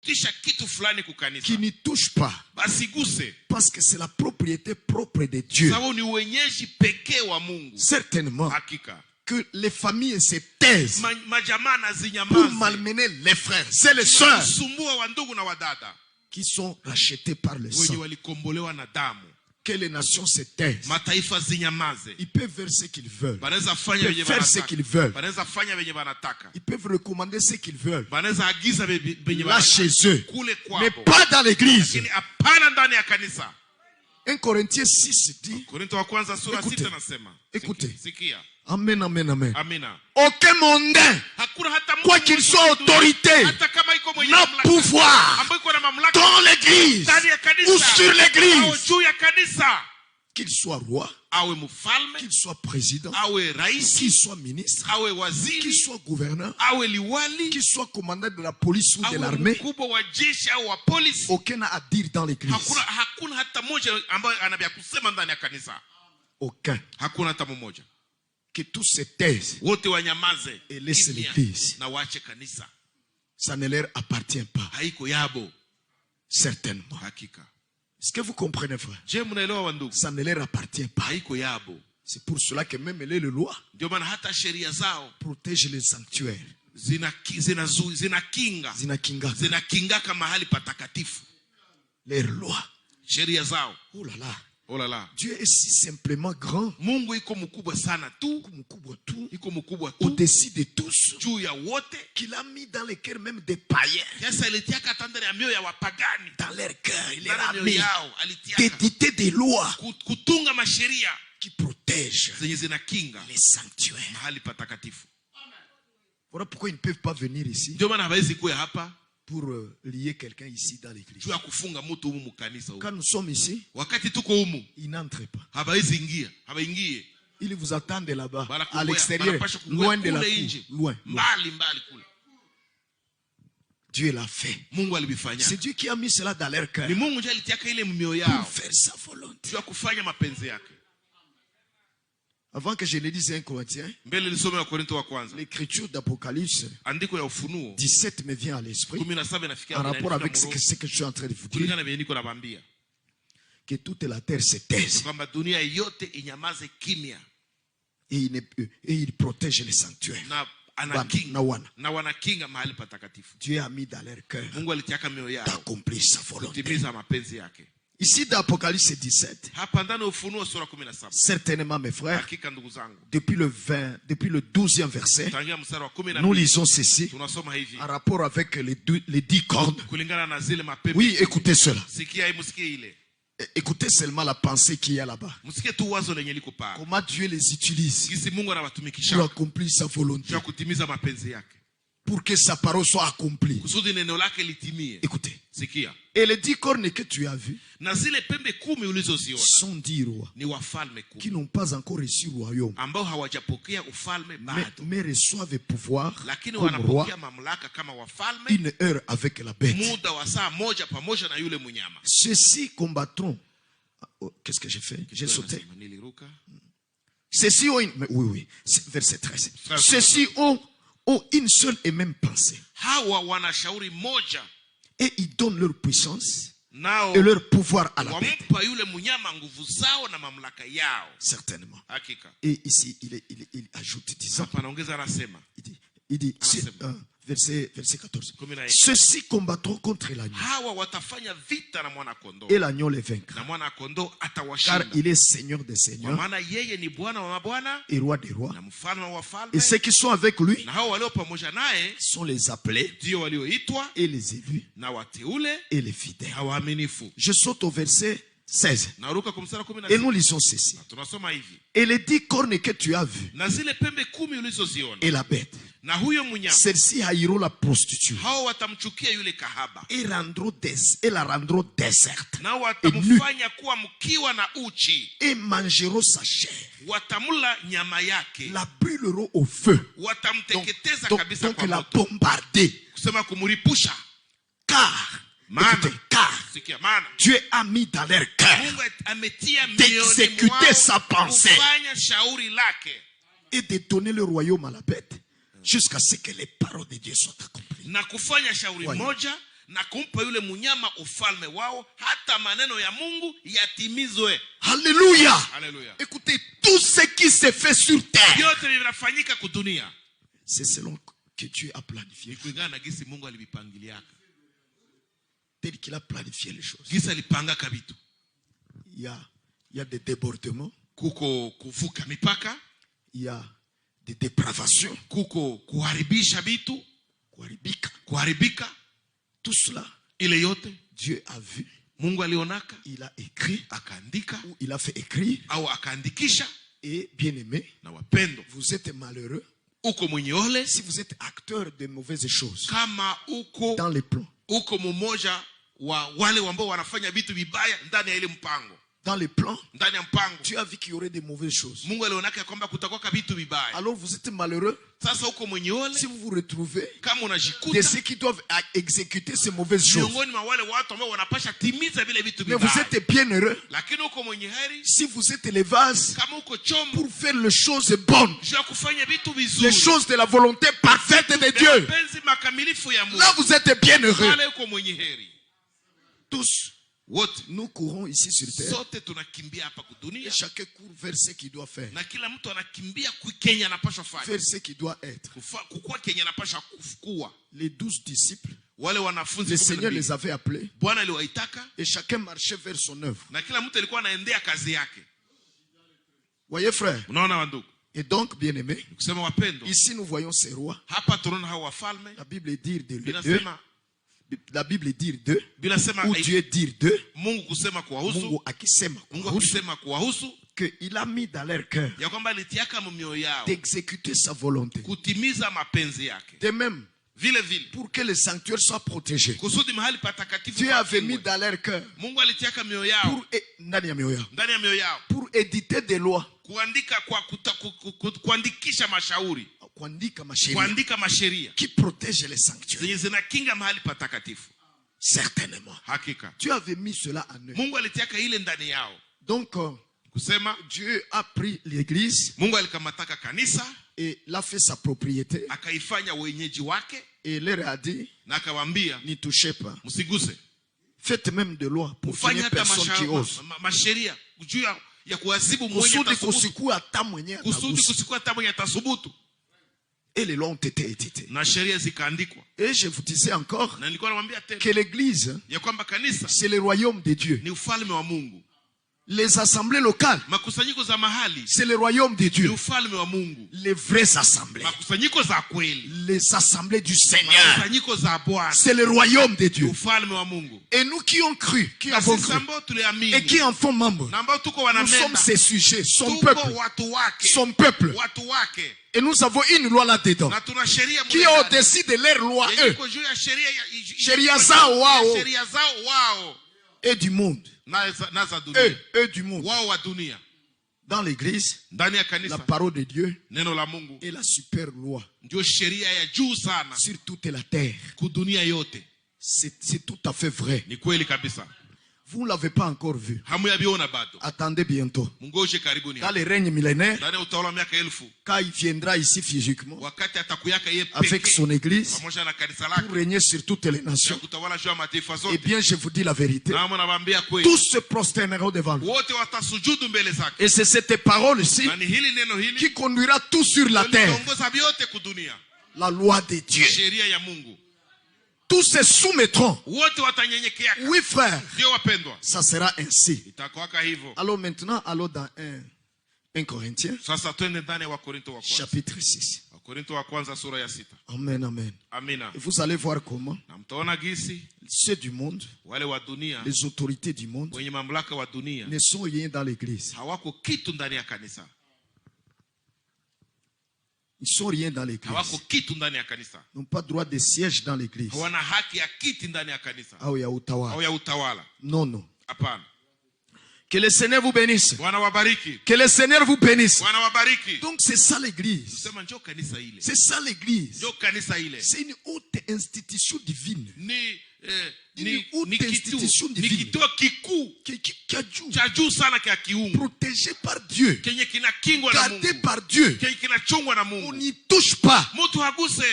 qui n'y touche pas. Parce que c'est la propriété propre de Dieu. Certainement que les familles se taisent pour malmener les frères. C'est les sœurs qui sont rachetés par le sang. Que les nations se taisent. Ils peuvent faire ce qu'ils veulent. Ils peuvent faire ce qu'ils veulent. Ils peuvent recommander ce qu'ils veulent. Là chez eux. Mais pas dans l'église. 1 Corinthiens 6 dit, écoutez. Amen, amen, amen. Aucun mondain, quoi qu'il soit autorité, n'a pouvoir dans l'église ou sur l'église. Qu'il soit roi, qu'il soit président, qu'il soit ministre, qu'il soit gouverneur, qu'il soit commandant de la police ou de l'armée, aucun n'a à dire dans l'église. Aucun. Que tous se taisent et laissent l'église. Ça ne leur appartient pas. Certainement. Est-ce que vous comprenez, frère? Ça ne leur appartient pas. C'est pour cela que même les lois protègent les sanctuaires. Les lois. Oh là là. Oh là là. Dieu est si simplement grand. Mungu iko mkubwa sana tu. Iko mkubwa tu. Au-dessus de tous. Juu ya wote. Qu'il a mis dans les cœurs même des païens. Sasa alitiaka tandani ya mioyo ya wapagani. Dans leur cœur, il leur a mis d'éditer des lois. Kutunga masheria. Qui protègent zenye zinakinga les sanctuaires. Mahali patakatifu. Voilà pourquoi ils ne peuvent pas venir ici. Ndio maana hawezi kuja hapa. Pour lier quelqu'un ici dans l'église. Quand nous sommes ici, ils n'entrent pas. Ils vous attendent là-bas, à l'extérieur, loin de la cour. Loin. Dieu l'a fait. C'est Dieu qui a mis cela dans leur cœur pour faire sa volonté. Avant que je ne dise 1 Corinthiens, l'écriture d'Apocalypse 17 me vient à l'esprit en rapport avec ce que je suis en train de vous dire. Que toute la terre se taise. Et il protège les sanctuaires. Dieu a mis dans leur cœur d'accomplir sa volonté. Ici dans Apocalypse 17, certainement mes frères, depuis le 12e verset, nous lisons ceci en rapport avec les 10 cornes. Oui, écoutez cela. Écoutez seulement la pensée qu'il y a là-bas. Comment Dieu les utilise pour accomplir sa volonté. Pour que sa parole soit accomplie. Écoutez. Et les 10 cornes que tu as vues sont 10 rois qui n'ont pas encore reçu le royaume, mais reçoivent pouvoir comme roi une heure avec la bête. Ceux-ci combattront. Qu'est-ce que j'ai fait? J'ai sauté. Ceux-ci ont une... Oui, verset 13. Ceux-ci ont une seule et même pensée. Et ils donnent leur puissance et leur pouvoir à la bête. Certainement. Et ici, il ajoute, disant, il dit verset 14. Ceux-ci combattront contre l'agneau. Et l'agneau les vaincra. Car il est Seigneur des seigneurs et roi des rois. Et ceux qui sont avec lui sont les appelés et les élus et les fidèles. Je saute au verset 16. Et nous lisons ceci. Et les 10 cornes que tu as vues et la bête, celles-ci haïront la prostituée et la rendront déserte et nue et mangeront sa chair, la brûleront au feu, donc la bombarder. Car Dieu a mis dans leur cœur d'exécuter sa pensée et de donner le royaume à la bête jusqu'à ce que les paroles de Dieu soient accomplies. na kumpa yule munyama ufalme wao hata maneno ya Mungu yatimizwe. Alléluia. Alléluia. Écoutez, tout ce qui se fait sur terre, yote vinafanyika kudunia, c'est selon que Dieu a planifié. Kulingana na gisi Mungu alivipangiliaka. Tel qu'il a planifié les choses. Gisi alipanga kabitu. Il y a des débordements. Kuko kuvuka mipaka. Il y a des dépravations. Kuko kuharibisha bitu. Kuharibika. Tout cela, ile yote Dieu a vu. Mungu alionaka. Il a écrit. Akaandika. Ou il a fait écrire. Au akaandikisha. Et bien aimé, na wapendo, vous êtes malheureux uko mwenye ole si vous êtes acteur de mauvaises choses. Kama uko dans les plans. Uko mmoja wa wale ambao wanafanya vitu vibaya ndani ya ile mpango. Dans les plans, ndani ya mpango, Dieu a vu qu'il y aurait des mauvaises choses. Mungu alionaka kwamba kutakuwa vitu vibaya. Alors vous êtes malheureux. Sasa uko mwenye ole si vous vous retrouvez kama unajikuta de ceux qui doivent exécuter ces mauvaises choses. Miongoni mwa wale watu ambao wanapasha timiza vile vitu vibaya. Mais vous êtes bien heureux. Lakini uko mwenye heri si vous êtes les vases kama uko chombo pour faire les choses bonnes. Je kufanya vitu vizuri. Les choses de la volonté parfaite de Dieu. Makamilifu ya Mungu. Là vous êtes bien heureux. Wale uko mwenye heri. Tous. Wote nous courons ici sur terre. Sote tunakimbia hapa kudunia. Et chacun court vers ce qu'il doit faire. Na kila mtu anakimbia Kenya anapaswa fanya. Vers ce qu'il doit être. Kukua Kenya anapaswa kuwa. Les 12 disciples. Wale wanafunzi le Seigneur les avait appelés. Bwana aliwaitaka. Et chacun marchait vers son œuvre. Na kila mtu alikuwa anaendea kazi yake. Voyez frère. Unaona wandugu. Et donc bien aimé. Kusema wapendo. Ici nous voyons ces rois. Hapa tunaona hao wafalme. La Bible dit de la Bible dit d'eux, ou Dieu dit d'eux, Mungu kusema kuwahusu, Mungu akisema kuwahusu, que il a mis dans leur cœur ya kwamba alitiaka mioyo yao d'exécuter sa volonté, kutimiza mapenzi yake. De même, vile vile, pour que le sanctuaire soit protégé, kusudi mahali patakatifu Dieu avait mis dans leur cœur, Mungu alitiaka mioyo yao, ndani ya mioyo yao, pour éditer des lois, kuandika kuandikisha mashauri, kuandika masheria qui protège les sanctuaires. Zinakinga mahali patakatifu. Certainement. Hakika. Dieu avait mis cela en eux. Mungu alitiaka ile ndani yao. Donc kusema Dieu a pris l'église. Mungu alikamataka kanisa et l'a fait sa propriété. Akaifanya wenyeji wake. Et leur a dit, na akawaambia, n'y touchez pas. Msiguse. Faites même de loi pour qu'il personne qui ose. Masheria juu ya kuadhibu kusudi kusikua hata mwenye atasubutu. Et les lois ont été éditées. Na sheria zikaandikwa. Et je vous disais encore na nilikuwa nawaambia tena que l'église, ya kwamba kanisa, c'est le royaume de Dieu. Ni ufalme wa Mungu. Les assemblées locales, makusanyiko za mahali, c'est le royaume de Dieu. Ni ufalme wa Mungu. Les vraies assemblées, makusanyiko za kweli, les assemblées du Seigneur, makusanyiko za Bwana, c'est le royaume de Dieu. Ni ufalme wa Mungu. Et nous qui ont cru, qui avons cru, et qui en font membres, nous sommes ses sujets, son peuple, son peuple. Et nous avons une loi là-dedans qui est au-dessus de leur loi, eux. Sheria zao wao. Et du monde. Eux du monde. Dans l'église, la parole de Dieu est la super loi sur toute la terre. C'est tout à fait vrai. Vous ne l'avez pas encore vu. Attendez bientôt. Dans le règne millénaire, quand il viendra ici physiquement, avec son église, pour régner sur toutes les nations, eh bien je vous dis la vérité, tous se prosterneront devant lui. Et c'est cette parole-ci qui conduira tout sur la terre. La loi de Dieu. Tous se soumettront. Oui, frère. Ça sera ainsi. Alors maintenant, allons dans 1 Corinthiens. Chapitre 6. Amen, amen. Et vous allez voir comment ceux du monde, les autorités du monde, ne sont rien dans l'église. Ils ne sont rien dans l'église. Ils n'ont pas droit de siège dans l'église. Non, non. Que le Seigneur vous bénisse. Que le Seigneur vous bénisse. Donc c'est ça l'église. C'est ça l'église. C'est une haute institution divine. Une haute institution divine. Protégé par Dieu. Gardé par Dieu. On n'y touche pas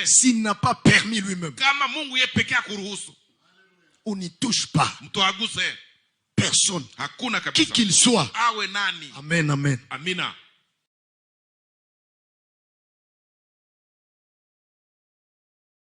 s'il n'a pas permis lui-même. on n'y touche pas personne, qui qu'il soit. Amen, amen. Amina.